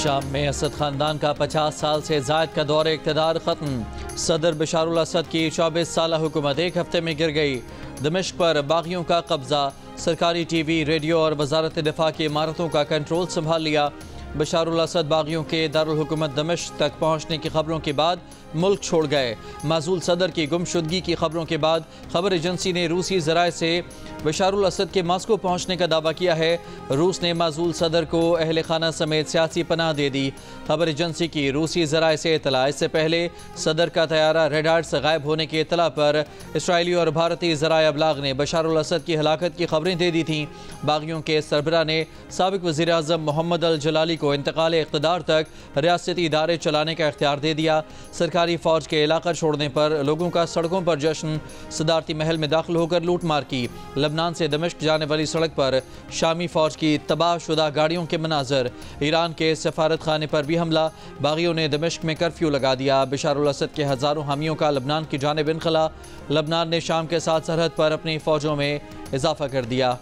शाम में असद खानदान का 50 साल से जायद का दौर इक़्तिदार ख़त्म। सदर बशारुल असद की 24 साल हुकूमत एक हफ्ते में गिर गई। दमिश्क पर बागियों का कब्जा, सरकारी टीवी, रेडियो और वजारत दिफा की इमारतों का कंट्रोल संभाल लिया। बशारुल असद बागियों के दारुल हुकूमत दमिश्क तक पहुँचने की खबरों के बाद मुल्क छोड़ गए। माजूल सदर की गुमशुदगी की खबरों के बाद खबर एजेंसी ने रूसी ज़राए से बशारुल असद के मास्को पहुँचने का दावा किया है। रूस ने माजूल सदर को अहल खाना समेत सियासी पनाह दे दी। खबर एजेंसी की रूसी ज़राए से इतला। इससे पहले सदर का तैयारा रेड हार्ट से गायब होने की इतला पर इसराइली और भारतीय ज़राए अबलाग ने बशारुल असद की हलाकत की खबरें दे दी थीं। बागियों के सरबरा ने साबिक वज़ीर आज़म मोहम्मद अल जलाली को इंतकाल इक़्तिदार तक रियासती इदारे चलाने का इख्तियार दे दिया। सरकारी फ़ौज के इलाका छोड़ने पर लोगों का सड़कों पर जश्न। सदारती महल में दाखिल होकर लूट मार की। लबनान से दमिश्क जाने वाली सड़क पर शामी फ़ौज की तबाहशुदा गाड़ियों के मनाजर। ईरान के सफारत खाने पर भी हमला। बागियों ने दमिश्क में कर्फ्यू लगा दिया। बशारुल असद के हज़ारों हामियों का लबनान की जानिब इनखला। लबनान ने शाम के साथ सरहद पर अपनी फ़ौजों में इजाफा कर दिया।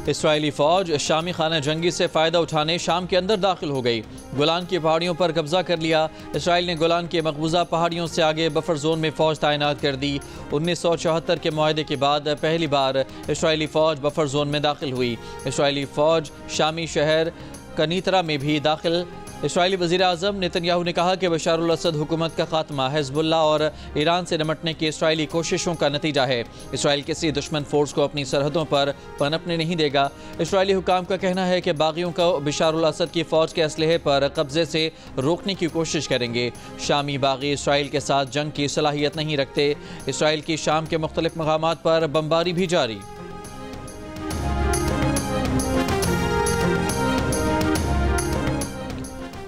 इसराइली फ़ौज शामी खाना जंगी से फ़ायदा उठाने शाम के अंदर दाखिल हो गई। गोलान की पहाड़ियों पर कब्जा कर लिया। इसराइल ने गोलान के मकबूजा पहाड़ियों से आगे बफर जोन में फ़ौज तैनात कर दी। 1974 के मुआहदे के बाद पहली बार इसराइली फ़ौज बफर जोन में दाखिल हुई। इसराइली फ़ौज शामी शहर कनीतरा में भी दाखिल। इसराइली वज़ीर आज़म नेतन्याहू ने कहा कि बशारुल असद हुकूमत का खात्मा हिज़्बुल्लाह और ईरान से निपटने की इसराइली कोशिशों का नतीजा है। इसराइल किसी दुश्मन फोर्स को अपनी सरहदों पर पनपने नहीं देगा। इसराइली हुकाम का कहना है कि बागियों को बशारुल असद की फ़ौज के असलहे पर कब्जे से रोकने की कोशिश करेंगे। शामी बागी इसराइल के साथ जंग की सलाहियत नहीं रखते। इसराइल की शाम के मुख्तलिफ मकामात पर बमबारी भी जारी।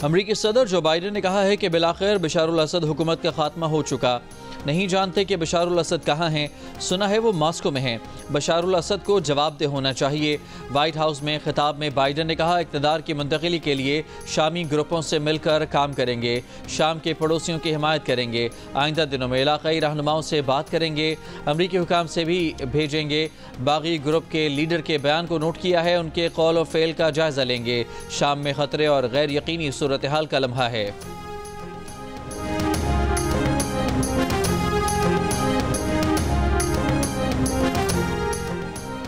अमरीकी सदर जो बाइडेन ने कहा है कि बिलाखिर बशारुल असद हुकूमत का खात्मा हो चुका। नहीं जानते कि बशारुल असद कहाँ हैं। सुना है वो मास्को में हैं। बशारुल असद को जवाबदेह होना चाहिए। वाइट हाउस में खिताब में बाइडेन ने कहा, इक़्तिदार की मुंतकिली के लिए शामी ग्रुपों से मिलकर काम करेंगे। शाम के पड़ोसियों की हिमायत करेंगे। आइंदा दिनों में इलाक़ाई रहनुमाओं से बात करेंगे। अमरीकी हुकाम से भी भेजेंगे। बागी ग्रुप के लीडर के बयान को नोट किया है। उनके कौल और फ़ेल का जायज़ा लेंगे। शाम में ख़तरे और गैर यकीनी सूरत हाल का लम्हा है।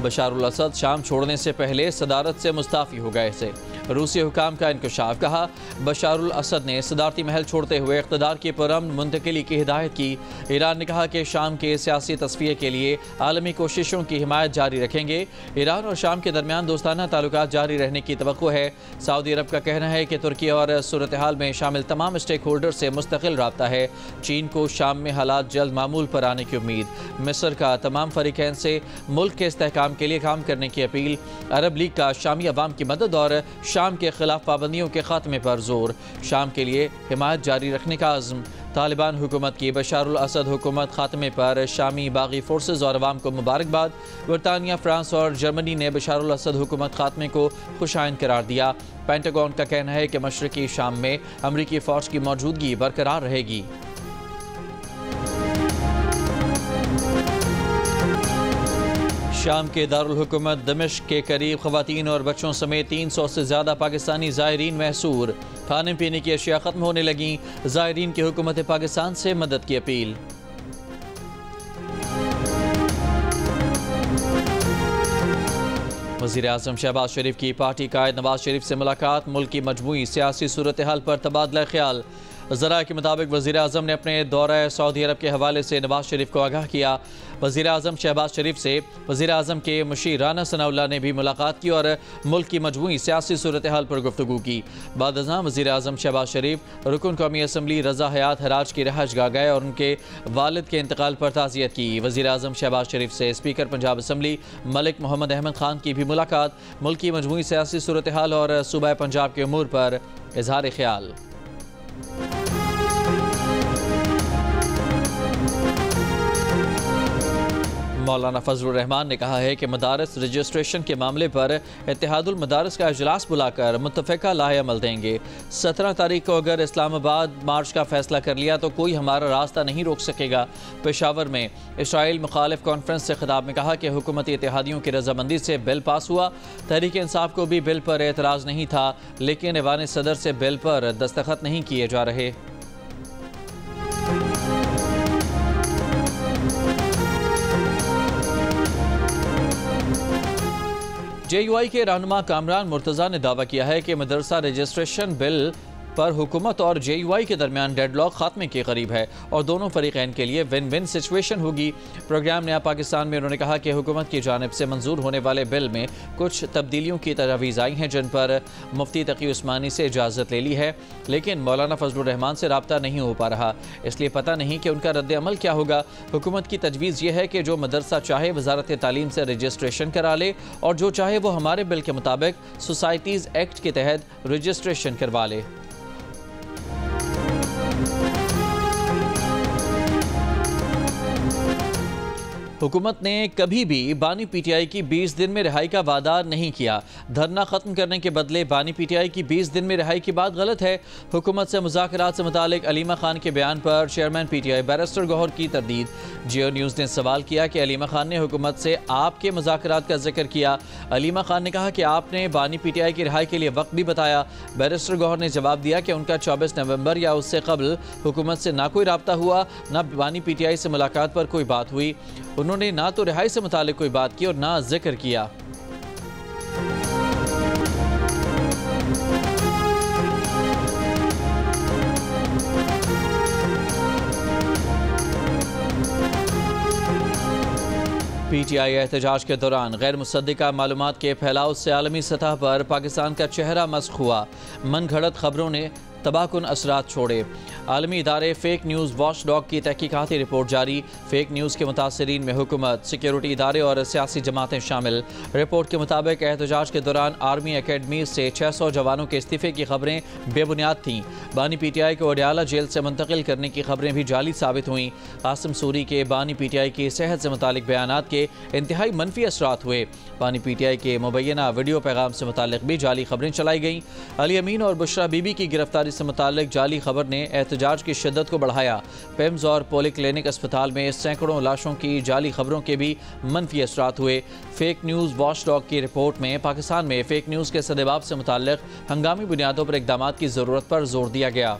बशारुल असद शाम छोड़ने से पहले सदारत से मुस्ताफ़ी हो गए थे। रूसी हुकाम का इंकशाफ। कहा, बशारुल असद ने सदारती महल छोड़ते हुए इक़्तिदार की पुरअमन मुंतकिली की हिदायत की। ईरान ने कहा कि शाम के सियासी तस्फ़िये के लिए आलमी कोशिशों की हिमायत जारी रखेंगे। ईरान और शाम के दरमियान दोस्ताना ताल्लुकात जारी रहने की तवक्को है। सऊदी अरब का कहना है कि तुर्की और सूरत हाल में शामिल तमाम स्टेक होल्डर से मुस्तकिल राब्ता है। चीन को शाम में हालात जल्द मामूल पर आने की उम्मीद। मिस्र का तमाम फरीकैन से मुल्क के इस्तेहकाम के लिए काम करने की अपील। अरब लीग का शामी अवाम की मदद और शाम के खिलाफ पाबंदियों के खात्मे पर जोर। शाम के लिए हिमायत जारी रखने का अज़्म। तालिबान हुकूमत की बशारुल असद हुकूमत खात्मे पर शामी बागी फोर्सेज और अवाम को मुबारकबाद। बरतानिया, फ्रांस और जर्मनी ने बशारुल असद हुकूमत खात्मे को खुशाइन करार दिया। पेंटागन का कहना है कि मशरकी शाम में अमरीकी फ़ौज की मौजूदगी बरकरार रहेगी। शाम के दारुल हुकूमत दमिश्क के करीब ख़वातीन और बच्चों समेत 300 से ज़्यादा पाकिस्तानी ज़ायरीन महसूर। खाने पीने की अशिया ख़त्म होने लगी। ज़ायरीन की हुकूमत पाकिस्तान से मदद की अपील। वज़ीर आज़म शहबाज शरीफ की पार्टी कायद नवाज शरीफ से मुलाकात। मुल्क की मजमूई सियासी सूरत हाल पर तबादला ख्याल। ज़राए के मुताबिक वज़ीर आज़म ने अपने दौरा सऊदी अरब के हवाले से नवाज शरीफ को आगाह किया। वज़ीर आज़म शहबाज शरीफ से वज़ीर आज़म के मुशीर राना सनाउल्लाह ने भी मुलाकात की और मुल्क की मजमूई सियासी सूरत हाल पर गुफ्तगू की। बाद अज़ां वज़ीर आज़म शहबाज शरीफ रुकन कौमी असम्बली रज़ा हयात हराज की रहायशगाह गए और उनके वालिद के इंतकाल पर ताज़ियत की। वज़ीर आज़म शहबाज शरीफ से स्पीकर पंजाब असम्बली मलिक मोहम्मद अहमद खान की भी मुलाकात। मुल्क की मजमूई सियासी सूरत हाल और सूबा पंजाब के उमूर पर इज़हार ख्याल। मौलाना फजलुर रहमान ने कहा है कि मदारस रजिस्ट्रेशन के मामले पर इत्तेहादुल मदारस का इजलास बुलाकर मुत्तफ़िका लाहे अमल देंगे। 17 तारीख को अगर इस्लामाबाद मार्च का फैसला कर लिया तो कोई हमारा रास्ता नहीं रोक सकेगा। पेशावर में इसराइल मुखालिफ कॉन्फ्रेंस से खिताब में कहा कि हुकूमती इत्तेहादियों की रजामंदी से बिल पास हुआ। तहरीक इंसाफ को भी बिल पर एतराज़ नहीं था, लेकिन ऐवान सदर से बिल पर दस्तखत नहीं किए जा रहे। JUI के रहनुमा कामरान मुर्तज़ा ने दावा किया है कि मदरसा रजिस्ट्रेशन बिल पर हुकूमत और JUI के दरमियान डेडलॉक खात्मे के करीब है और दोनों फरीकैन के लिए विन विन सिचुएशन होगी। प्रोग्राम नया पाकिस्तान में उन्होंने कहा कि हुकूमत की जानिब से मंजूर होने वाले बिल में कुछ तब्दीलियों की तजवीज़ आई हैं जिन पर मुफ्ती तकी उस्मानी से इजाज़त ले ली है, लेकिन मौलाना फजलुर रहमान से रब्ता नहीं हो पा रहा, इसलिए पता नहीं कि उनका रद्द अमल क्या होगा। हुकूमत की तजवीज़ यह है कि जो मदरसा चाहे वजारत तालीम से रजिस्ट्रेशन करा ले और जो चाहे वो हमारे बिल के मुताबिक सोसाइटीज़ एक्ट के तहत रजिस्ट्रेशन करवा ले। हुकूमत ने कभी भी बानी PTI की 20 दिन में रिहाई का वादा नहीं किया। धरना खत्म करने के बदले बानी PTI की 20 दिन में रिहाई की बात गलत है। हुकूमत से मुज़ाकरात से मुतालिक अलीमा खान के बयान पर चेयरमैन PTI बैरिस्टर गौहर की तरदीद। जियो न्यूज़ ने सवाल किया कि अलीमा खान ने हुकूमत से आपके मुज़ाकरात का जिक्र किया। अलीमा खान ने कहा कि आपने बानी PTI की रिहाई के लिए वक्त भी बताया। बैरिस्टर गौहर ने जवाब दिया कि उनका 24 नवंबर या उससे कबल हुकूमत से ना कोई रब्ता हुआ, ना बानी PTI से मुलाकात पर कोई बात हुई। उन्होंने ना तो रिहाई से मुतालिक कोई बात की और ना जिक्र किया। PTI एहतजाज के दौरान गैर मुसद्दिका मालूमात के फैलाव से आलमी सतह पर पाकिस्तान का चेहरा मस्ख हुआ। मन घड़त खबरों ने तबाहकुन असरात छोड़े। आलमी इदारे फेक न्यूज़ वॉच डॉग की तहकीकाती रिपोर्ट जारी। फेक न्यूज़ के मुतासरीन में हुकूमत, सिक्योरिटी इदारे और सियासी जमातें शामिल। रिपोर्ट के मुताबिक एहतजाज के दौरान आर्मी अकेडमी से 600 जवानों के इस्तीफे की खबरें बेबुनियाद थीं। बानी PTI को अडियाला जेल से मुंतकिल करने की खबरें भी जाली साबित हुईं। कासिम सूरी के बानी PTI की सेहत से मुतालिक बयानात के इंतहाई मनफी असरात हुए। बानी PTI के मुबैना वीडियो पैगाम से मुतालिक भी जाली खबरें चलाई गईं। अली अमीन और बुशरा बीबी की गिरफ्तारी से मुतालिक जाली खबर ने एहतजाज की शिद्दत को बढ़ाया। पेम्स और पोली क्लिनिक अस्पताल में सैकड़ों लाशों की जाली खबरों के भी मनफी असरात हुए। फेक न्यूज़ वॉच डॉग की रिपोर्ट में पाकिस्तान में फेक न्यूज़ के सदेबाब से मुतालिक हंगामी बुनियादों पर इक़दाम की ज़रूरत पर जोर दिया गया।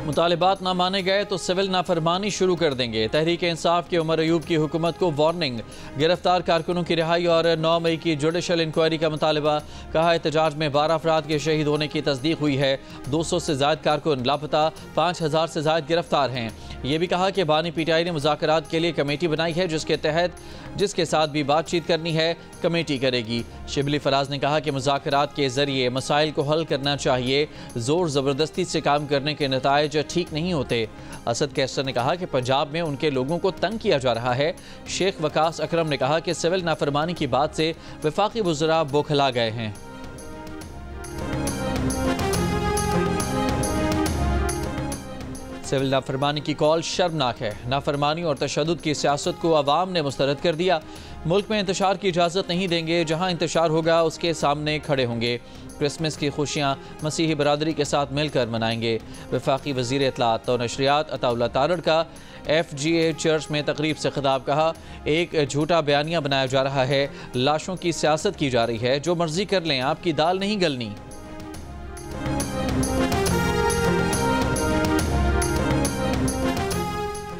मुतालिबात ना माने गए तो सिविल नाफरमानी शुरू कर देंगे। तहरीक इंसाफ के उमर अयूब की हुकूमत को वार्निंग। गिरफ्तार कारकुनों की रिहाई और 9 मई की जुडिशल इंक्वायरी का मुतालबा। कहा एहतजाज में 12 अफराद के शहीद होने की तस्दीक हुई है। 200 से ज़ायद कारकुन लापता, 5000 से ज़ायद गिरफ्तार हैं। ये भी कहा कि बानी PTI ने मुज़ाकरात के लिए कमेटी बनाई है जिसके साथ भी बातचीत करनी है, कमेटी करेगी। शिबली फराज ने कहा कि मुज़ाकरात के ज़रिए मसाइल को हल करना चाहिए, ज़ोर ज़बरदस्ती से काम करने के नताइज ठीक नहीं होते। असद कैसर ने कहा कि पंजाब में उनके लोगों को तंग किया जा रहा है। शेख वकास अकरम ने कहा कि सिविल नाफरमानी की बात से वफाकी वज़रा बौखला गए हैं। सिविल नाफरमानी की कॉल शर्मनाक है। नाफरमानी और तशद्दुद की सियासत को अवाम ने मुस्तरद कर दिया। मुल्क में इंतशार की इजाज़त नहीं देंगे, जहाँ इंतशार होगा उसके सामने खड़े होंगे। क्रिसमस की खुशियाँ मसीही बरादरी के साथ मिलकर मनाएंगे। वफाकी वज़ीर इत्तलात और नशरियात अताउल्लाह तारड़ का FGA चर्च में तकरीब से खिताब। कहा एक झूठा बयानिया बनाया जा रहा है, लाशों की सियासत की जा रही है, जो मर्जी कर लें, आपकी दाल नहीं गलनी।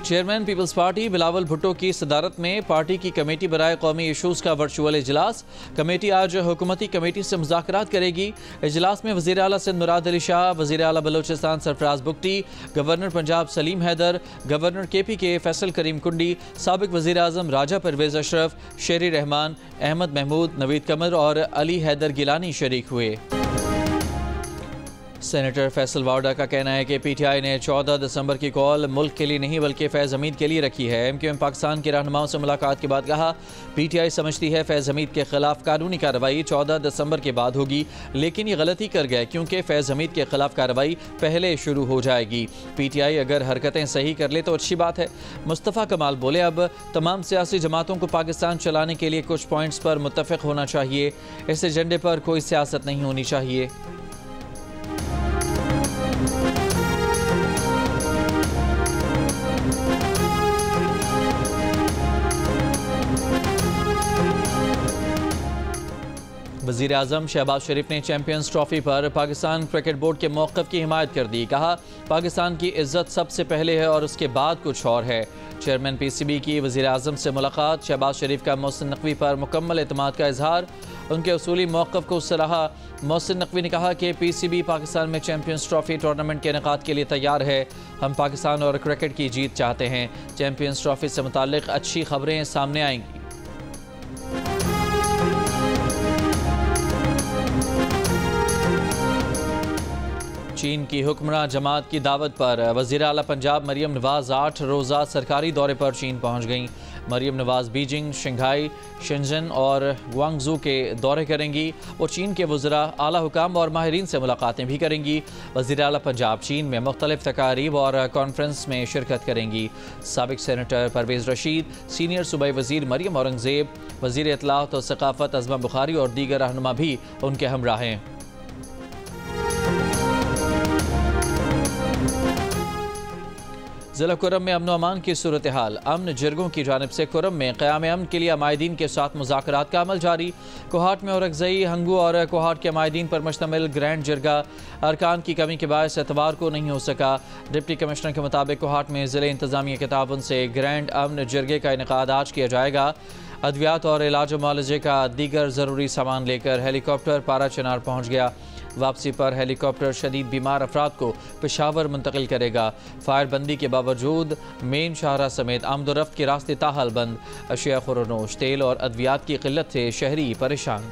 Chairman Peoples Party Bilawal Bhutto की सदारत में पार्टी की कमेटी बराए कौमी इशूज़ का वर्चुअल इजलास। कमेटी आज हुकूमती कमेटी से मुज़ाकरात करेगी। इजलास में वज़ीर आला सिंध मुराद अली शाह, वज़ीर आला Balochistan Sarfraz Bugti, governor Punjab Salim Haider, governor KPK Faisal Karim Kundi, साबिक वज़ीर आज़म राजा परवेज़ अशरफ, शेरी रहमान, अहमद महमूद, नवीद कमर और अली हैदर गिलानी शरीक हुए। सेनेटर फैसल वावडा का कहना है कि पीटीआई ने 14 दिसंबर की कॉल मुल्क के लिए नहीं बल्कि फैज़ हमीद के लिए रखी है। एमक्यूएम पाकिस्तान के रहनुमाओं से मुलाकात के बाद कहा, पीटीआई समझती है फैज़ हमीद के खिलाफ कानूनी कार्रवाई 14 दिसंबर के बाद होगी, लेकिन ये गलती कर गए क्योंकि फैज़ हमीद के खिलाफ कार्रवाई पहले शुरू हो जाएगी। पीटीआई अगर हरकतें सही कर ले तो अच्छी बात है। मुस्तफ़ा कमाल बोले, अब तमाम सियासी जमातों को पाकिस्तान चलाने के लिए कुछ पॉइंट्स पर मुत्तफ़िक होना चाहिए, इस एजेंडे पर कोई सियासत नहीं होनी चाहिए। वज़ीर आज़म शहबाज शरीफ ने चैंपियंस ट्रॉफी पर पाकिस्तान क्रिकेट बोर्ड के मौक़िफ़ की हिमायत कर दी। कहा, पाकिस्तान की इज़्ज़त सबसे पहले है और उसके बाद कुछ और है। चेयरमैन पीसीबी की वज़ीर आज़म से मुलाकात, शहबाज शरीफ का मोहसिन नकवी पर मुकम्मल एतमाद का इजहार, उनके उसूली मौक़िफ़ को सराहा। मोहसिन नकवी ने कहा कि पीसीबी पाकिस्तान में चैंपियंस ट्रॉफी टूर्नामेंट के इनेकाद के लिए तैयार है। हम पाकिस्तान और क्रिकेट की जीत चाहते हैं। चैंपियंस ट्रॉफी से मुताल्लिक़ अच्छी खबरें सामने आएंगी। चीन की हुक्मरान जमात की दावत पर वज़ीर आला पंजाब मरियम नवाज़ 8 रोज़ा सरकारी दौरे पर चीन पहुँच गईं। मरियम नवाज़ बीजिंग, शंघाई, शेंजन और ग्वांगझू के दौरे करेंगी। वो चीन के वज़रा, आला हुकाम और माहिरीन से मुलाकातें भी करेंगी। वज़ीर आला पंजाब चीन में मुख्तलिफ तकारीब और कॉन्फ्रेंस में शिरकत करेंगी। साबिक सेनेटर परवेज़ रशीद, सीनियर सूबाई वज़ीर मरियम औरंगज़ेब, वज़ीर इत्तलात और सकाफ़त अज़मा बुखारी और दीगर रहनुमा भी उनके हमरा हैं। ज़िला कुरम में अमन अमान की सूरत हाल। अमन जिरगों की जानिब से कुरम में क़याम अमन के लिए माहिदीन के साथ मुज़ाकरात का अमल जारी। कोहाट में औरकज़ई, हंगू और कोहाट के माहिदीन पर मुश्तमिल ग्रैंड जिरगा अरकान की कमी के बायस एतवार को नहीं हो सका। डिप्टी कमिश्नर के मुताबिक कोहाट में ज़िले इंतज़ामिया के ताउन से ग्रैंड अमन जिरगे का इनेकाद आज किया जाएगा। अद्वियात और इलाज मुआलजे का दीगर ज़रूरी सामान लेकर हेलीकॉप्टर पारा चनार पहुँच गया। वापसी पर हेलीकॉप्टर शदीद बीमार अफराद को पेशावर मुंतकिल करेगा। फायरबंदी के बावजूद मेन शाहरा समेत आमदोरफ्त के रास्ते ताहाल बंद। अशिया खुरनोश, तेल और अद्वियात की किल्लत से शहरी परेशान।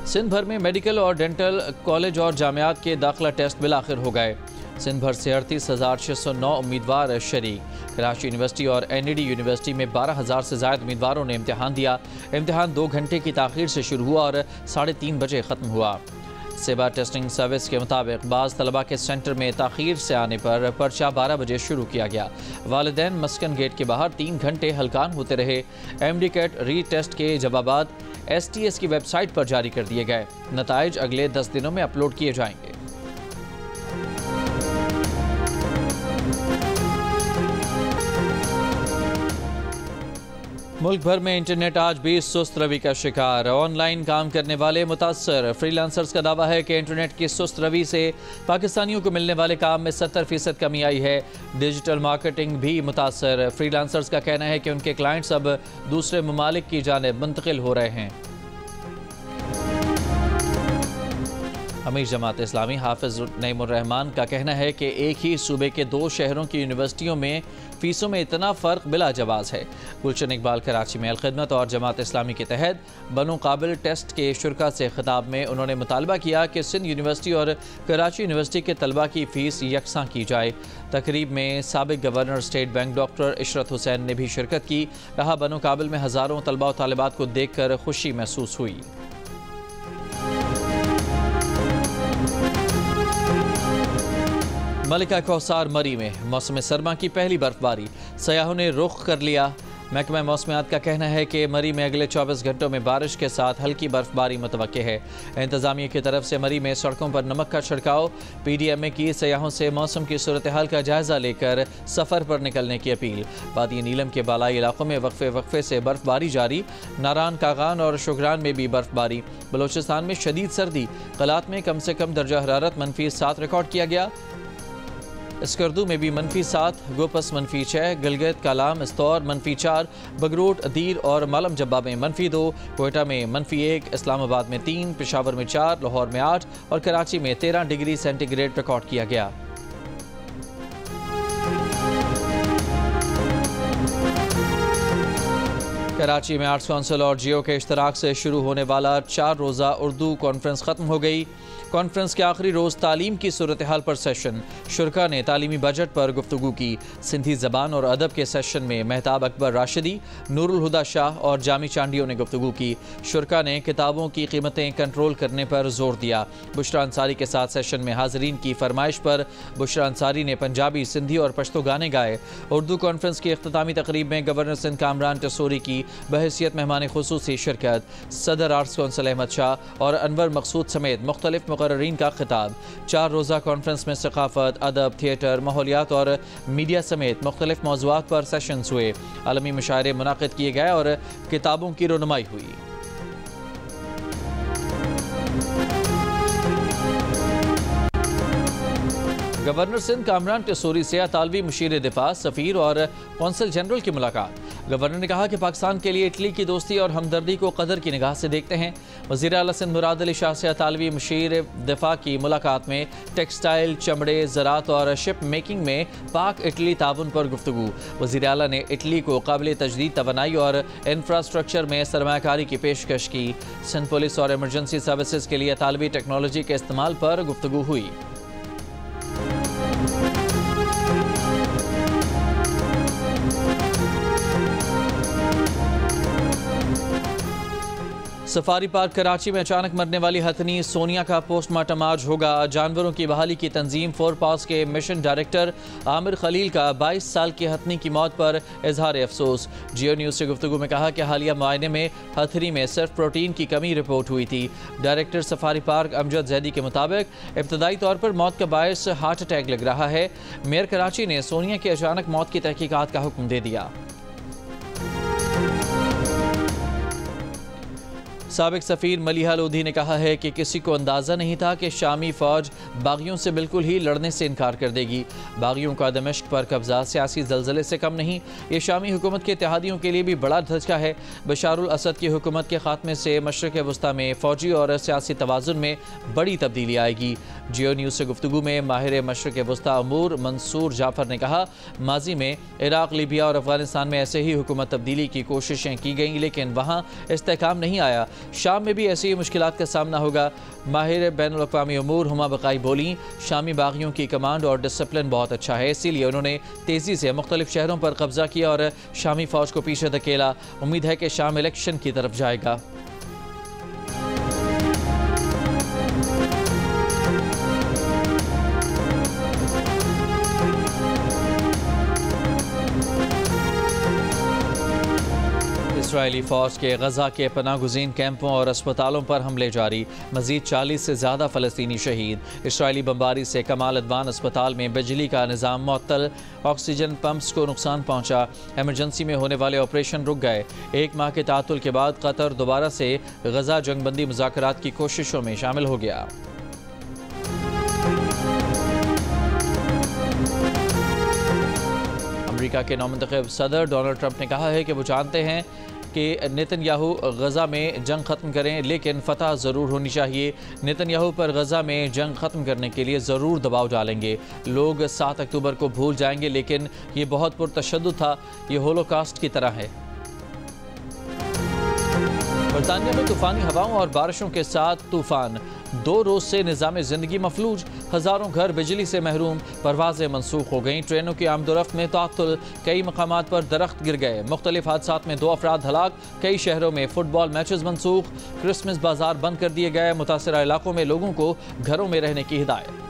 सिंध भर में मेडिकल और डेंटल कॉलेज और जामियात के दाखिला टेस्ट बिलाखिर हो गए। सिंध भर से 38,609 उम्मीदवार शरीक। कराची यूनिवर्सिटी और एनईडी यूनिवर्सिटी में 12,000 से ज़ायद उम्मीदवारों ने इम्तिहान दिया। इम्तिहान 2 घंटे की ताख़ीर से शुरू हुआ और 3:30 बजे ख़त्म हुआ। सेबा टेस्टिंग सर्विस के मुताबिक बाज़ तलबा के सेंटर में ताख़ीर से आने पर पर्चा 12 बजे शुरू किया गया। वालिदैन मस्कन गेट के बाहर 3 घंटे हलकान होते रहे। एमडी कैट री टेस्ट के जवाबात STS की वेबसाइट पर जारी कर दिए गए। नताइज अगले 10 दिनों में अपलोड किए जाएंगे। मुल्क भर में इंटरनेट आज भी सुस्त रवि का शिकार। ऑनलाइन काम करने वाले मुतासर। फ्रीलांसर्स का दावा है कि इंटरनेट की सुस्त रवि से पाकिस्तानियों को मिलने वाले काम में 70% कमी आई है। डिजिटल मार्केटिंग भी मुतासर। फ्रीलांसर्स का कहना है कि उनके क्लाइंट्स अब दूसरे ममालिक की जानिब मुंतकिल हो रहे हैं। अमीर जमात इस्लामी हाफिज नईमुर रहमान का कहना है कि एक ही सूबे के 2 शहरों की यूनिवर्सिटियों में फ़ीसों में इतना फ़र्क बिला जवाज़ है। गुलशन इकबाल कराची में अलखिदमत और जमात इस्लामी के तहत बनो काबिल टेस्ट के शुरा से खिताब में उन्होंने मुतालबा किया कि सिंध यूनिवर्सिटी और कराची यूनिवर्सिटी के तलबा की फ़ीस यकसां की जाए। तकरीब में साबिक governor state bank doctor Ishrat Hussain ने भी शिरकत की। कहा, बनो काबिल में हज़ारों तलबा और तालिबात को देख कर खुशी महसूस हुई। मलिका कौसार मरी में मौसम सरमा की पहली बर्फबारी। सयाहों ने रुख कर लिया। महकमा मौसमियात का कहना है कि मरी में अगले 24 घंटों में बारिश के साथ हल्की बर्फबारी मुतवक्के है। इंतजामिया की तरफ से मरी में सड़कों पर नमक का छिड़काव। PDMA की सयाहों से मौसम की सूरत हाल का जायजा लेकर सफ़र पर निकलने की अपील। वादी नीलम के बालाई इलाकों में वक्फे से बर्फबारी जारी। नारान, कागान और शुगरान में भी बर्फबारी। बलोचिस्तान में शदीद सर्दी। कलात में कम से कम दर्जा हरारत -7 रिकॉर्ड किया गया। स्कर्दू में भी -7, गोपस -6, गिलगित, कालाम, इस्तौर -4, बगरूट, दीर और मालम जब्बा में -2, कोयटा में -1, इस्लामाबाद में 3, पेशावर में 4, लाहौर में 8 और कराची में 13 डिग्री सेंटीग्रेड रिकॉर्ड किया गया। कराची में आर्ट्स काउंसिल और जियो के इश्तराक से शुरू होने वाला 4 रोज़ा उर्दू कॉन्फ्रेंस ख़त्म हो गई। कॉन्फ्रेंस के आखिरी रोज़ तालीम की सूरत हाल पर सेशन, शुरका ने तालीमी बजट पर गुफ्तगू की। सिंधी ज़बान और अदब के सेशन में महताब अकबर राशिदी, नूरुल हुदा शाह और जामी चांडियों ने गुफ्तगू की। शुरका ने किताबों की कीमतें कंट्रोल करने पर जोर दिया। बुशरा अंसारी के साथ सेशन में हाज़रीन की फरमाइश पर बुशरा अंसारी ने पंजाबी, सिंधी और पश्तो गाने गाए। उर्दू कॉन्फ्रेंस की इख्तितामी तकरीब में गवर्नर सिंध कामरान टसूरी की बहैसियत मेहमान खुसूसी शिरकत। सदर आर्ट्स काउंसिल अहमद शाह और अनवर मकसूद समेत मुख्तलिफ मुकर्ररीन का खिताब। 4 रोज़ा कॉन्फ्रेंस में सकाफत, अदब, थिएटर, माहौलियात और मीडिया समेत मुख्तलिफ मौज़ूआत पर सेशंस हुए। आलमी मुशायरे मुनाक़िद किए गए और किताबों की रोनुमाई हुई। गवर्नर सिंध कामरान टसूरी से अतालवी मुशीर दिफा, सफ़ीर और कौंसल जनरल की मुलाकात। गवर्नर ने कहा कि पाकिस्तान के लिए इटली की दोस्ती और हमदर्दी को कदर की निगाह से देखते हैं। वज़ीर आला सिंध मुराद अली शाह से अतालवी मुशीर दिफा की मुलाकात में टेक्सटाइल, चमड़े, ज़राअत और शिप मेकिंग में पाक इटली ताउन पर गुफ्तगू। वज़ीर आला ने इटली को काबिल तजदीद तवानाई और इंफ्रास्ट्रक्चर में सरमायाकारी की पेशकश की। सिंध पुलिस और एमरजेंसी सर्विसेज के लिए अतालवी टेक्नोलॉजी के इस्तेमाल पर गुफ्तगू हुई। सफारी पार्क कराची में अचानक मरने वाली हथनी सोनिया का पोस्टमार्टम आज होगा। जानवरों की बहाली की तंजीम फोर पास के मिशन डायरेक्टर आमिर खलील का 22 साल की हथनी की मौत पर इजहार अफसोस। जियो न्यूज़ से गुफ्तगू में कहा कि हालिया मुआयने में हथनी में सिर्फ प्रोटीन की कमी रिपोर्ट हुई थी। Director safari park Amjad Zaidi के मुताबिक इब्तदाई तौर पर मौत का बायस हार्ट अटैक लग रहा है। मेयर कराची ने सोनिया की अचानक मौत की तहकीकात का हुक्म दे दिया। साबिक सफ़ीर मलिहा लोधी ने कहा है कि किसी को अंदाज़ा नहीं था कि शामी फ़ौज बागियों से बिल्कुल ही लड़ने से इनकार कर देगी। बागियों का दमिश्क पर कब्ज़ा सियासी ज़लज़ले से कम नहीं, ये शामी हुकूमत के इत्तेहादियों के लिए भी बड़ा धचका है। बशारुल असद की हुकूमत के खात्मे से मशरक़ वस्ता में फ़ौजी और सियासी तवाज़ुन में बड़ी तब्दीली आएगी। जियो न्यूज़ से गुफ्तगू में माहिर मशरक़ वस्ता अमूर मंसूर जाफ़र ने कहा, माजी में इराक़, लीबिया और अफ़गानिस्तान में ऐसे ही हुकूमत तब्दीली की कोशिशें की गईं, लेकिन वहाँ इस्तेहकाम नहीं आया। शाम में भी ऐसी ही मुश्किलात का सामना होगा। माहिर बैनुल अक़वामी उमूर हुमा बकाई बोली, शामी बागियों की कमांड और डिसिप्लिन बहुत अच्छा है, इसीलिए उन्होंने तेज़ी से मुख्तलिफ शहरों पर कब्जा किया और शामी फ़ौज को पीछे धकेला। उम्मीद है कि शाम इलेक्शन की तरफ जाएगा। इसराइली फ़ौज के गज़ा के पनाहगुज़ीन कैंपों और अस्पतालों पर हमले जारी, मज़ीद 40 से ज़्यादा फ़लस्तीनी शहीद। इसराइली बमबारी से कमाल अदवान अस्पताल में बिजली का निज़ाम मुअत्तल, ऑक्सीजन पंप्स को नुकसान पहुँचा, एमरजेंसी में होने वाले ऑपरेशन रुक गए। 1 माह के तातुल के बाद कतर दोबारा से गज़ा जंगबंदी मुज़ाकरात की कोशिशों में शामिल हो गया। अमेरिका के नौमुंतखब सदर डोनाल्ड ट्रंप ने कहा है कि वो जानते हैं कि नेतन्याहू गज़ा में जंग ख़त्म करें, लेकिन फ़तह ज़रूर होनी चाहिए। नेतन्याहू पर गज़ा में जंग ख़त्म करने के लिए ज़रूर दबाव डालेंगे। लोग 7 अक्टूबर को भूल जाएंगे, लेकिन ये बहुत पुरतशद्दुद था, ये होलोकॉस्ट की तरह है। बरतानिया में तूफ़ानी हवाओं और बारिशों के साथ तूफ़ान, 2 रोज़ से निज़ाम ज़िंदगी मफलूज, हज़ारों घर बिजली से महरूम, परवाज़ें मनसूख हो गईं, ट्रेनों की आमदोरफ्त में ताअत्तुल, कई मकामात पर दरख्त गिर गए, मुख्तलिफ हादसात में 2 अफराद हलाक, कई शहरों में फुटबॉल मैचेस मनसूख, क्रिसमस बाजार बंद कर दिए गए, मुतासरा इलाकों में लोगों को घरों में रहने की हिदायत।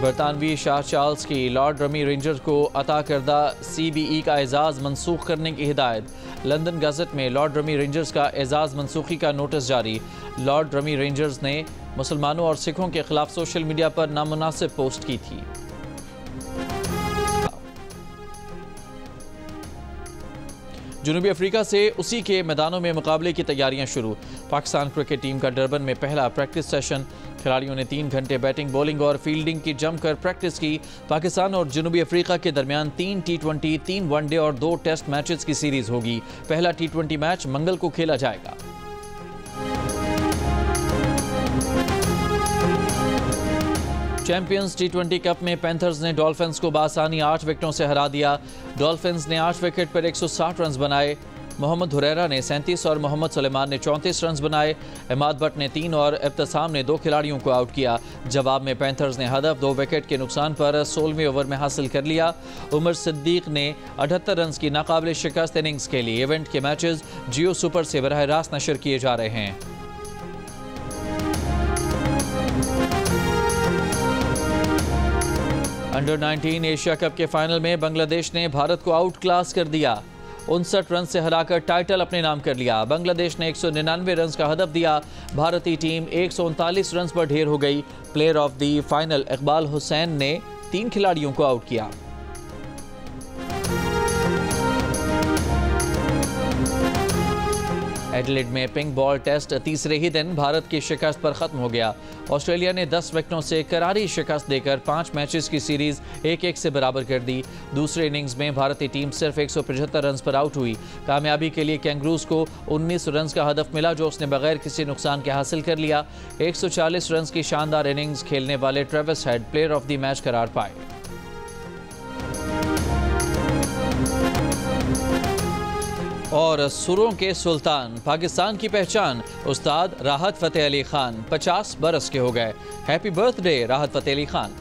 बरतानवी शाह चार्ल्स की लॉर्ड रमी रेंजर्स को अता करदा CBE का एजाज़ मनसूख करने की हिदायत। लंदन गज़ट में लॉर्ड रमी रेंजर्स का एजाज़ मनसूखी का नोटिस जारी। लॉर्ड रमी रेंजर्स ने मुसलमानों और सिखों के खिलाफ सोशल मीडिया पर नामुनासिब पोस्ट की थी। जनूबी अफ्रीका से उसी के मैदानों में मुकाबले की तैयारियां शुरू। पाकिस्तान क्रिकेट टीम का डरबन में पहला प्रैक्टिस सेशन। खिलाड़ियों ने 3 घंटे बैटिंग, बॉलिंग और फील्डिंग की जमकर प्रैक्टिस की। पाकिस्तान और जनूबी अफ्रीका के दरमियान 3 T20, 3 वनडे और 2 टेस्ट मैचेस की सीरीज होगी। पहला T20 मैच मंगल को खेला जाएगा। चैंपियंस T20 कप में पैंथर्स ने डॉल्फिन्स को बासानी 8 विकेटों से हरा दिया। डॉल्फिन्स ने 8 विकेट पर 160 रन बनाए। मोहम्मद हुरैरा ने 37 और मोहम्मद सुलेमान ने 34 रन बनाए। इमाद भट्ट ने 3 और इब्तिसाम ने 2 खिलाड़ियों को आउट किया। जवाब में पैंथर्स ने हदफ 2 विकेट के नुकसान पर 16वें ओवर में हासिल कर लिया। उमर सिद्दीक ने 78 रन की नाकाबिल शिकस्त इनिंग्स के लिए इवेंट के मैचेस जियो सुपर से बराह रास्त नशर किए जा रहे हैं। अंडर 19 एशिया कप के फाइनल में बांग्लादेश ने भारत को आउट क्लास कर दिया। 59 रन से हराकर टाइटल अपने नाम कर लिया। बांग्लादेश ने 199 रन का हदफ दिया। भारतीय टीम 139 रन पर ढेर हो गई। Player of the final Iqbal Hussain ने 3 खिलाड़ियों को आउट किया। एडिलेड में पिंक बॉल टेस्ट तीसरे ही दिन भारत की शिकस्त पर खत्म हो गया। ऑस्ट्रेलिया ने 10 विकेटों से करारी शिकस्त देकर 5 मैचेस की सीरीज 1-1 से बराबर कर दी। दूसरे इनिंग्स में भारतीय टीम सिर्फ 175 रन पर आउट हुई। कामयाबी के लिए कैंगरूज को 19 रन का हदफ मिला, जो उसने बगैर किसी नुकसान के हासिल कर लिया। 140 रन की शानदार इनिंग्स खेलने वाले Travis head player of the match करार पाए। और सुरों के सुल्तान, पाकिस्तान की पहचान उस्ताद राहत फ़तेह अली खान 50 बरस के हो गए। हैप्पी बर्थडे राहत फ़तेह अली खान।